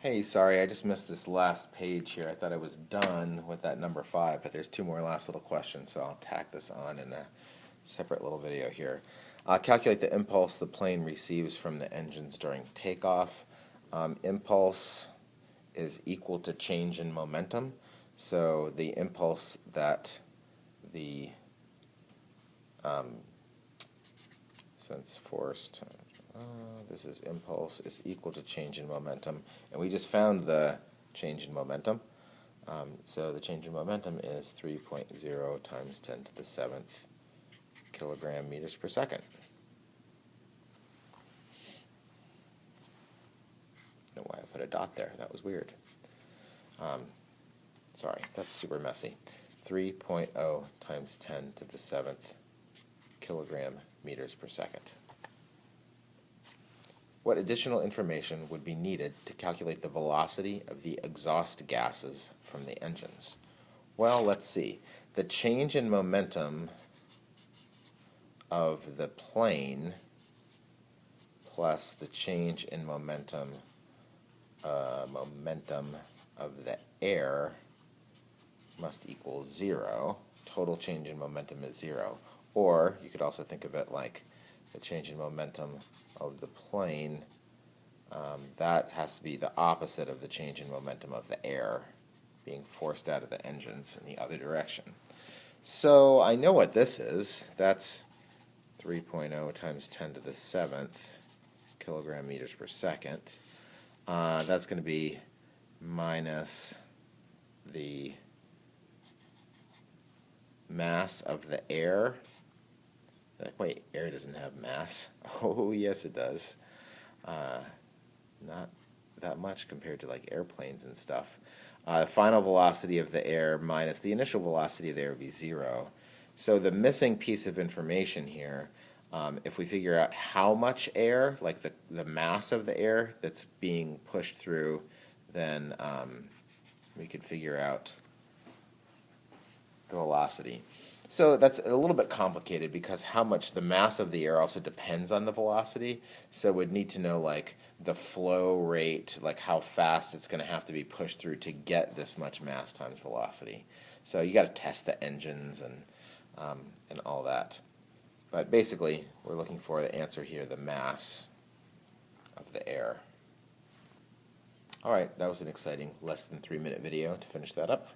Hey, sorry, I just missed this last page here. I thought I was done with that number 5, but there's two more last little questions, so I'll tack this on in a separate little video here. Calculate the impulse the plane receives from the engines during takeoff. Impulse is equal to change in momentum, so the impulse that the sense force this is impulse is equal to change in momentum, and we just found the change in momentum. So the change in momentum is 3.0 times 10 to the 7th kilogram meters per second. I don't know why I put a dot there. That was weird. Sorry, that's super messy. 3.0 times 10 to the 7th kilogram meters per second. What additional information would be needed to calculate the velocity of the exhaust gases from the engines? Well, let's see. The change in momentum of the plane plus the change in momentum of the air must equal 0. Total change in momentum is 0. Or you could also think of it like the change in momentum of the plane, that has to be the opposite of the change in momentum of the air being forced out of the engines in the other direction. So I know what this is. That's 3.0 times 10 to the 7th kilogram meters per second. That's going to be minus the mass of the air. Like, wait, air doesn't have mass. Oh, yes it does. Not that much compared to like airplanes and stuff. Final velocity of the air minus the initial velocity of the air would be 0. So the missing piece of information here, if we figure out how much air, like the mass of the air that's being pushed through, then we could figure out the velocity. So that's a little bit complicated because how much the mass of the air also depends on the velocity. So we'd need to know like the flow rate, like how fast it's going to have to be pushed through to get this much mass times velocity. So you got to test the engines and all that. But basically, we're looking for the answer here, the mass of the air. All right, that was an exciting less than 3-minute video to finish that up.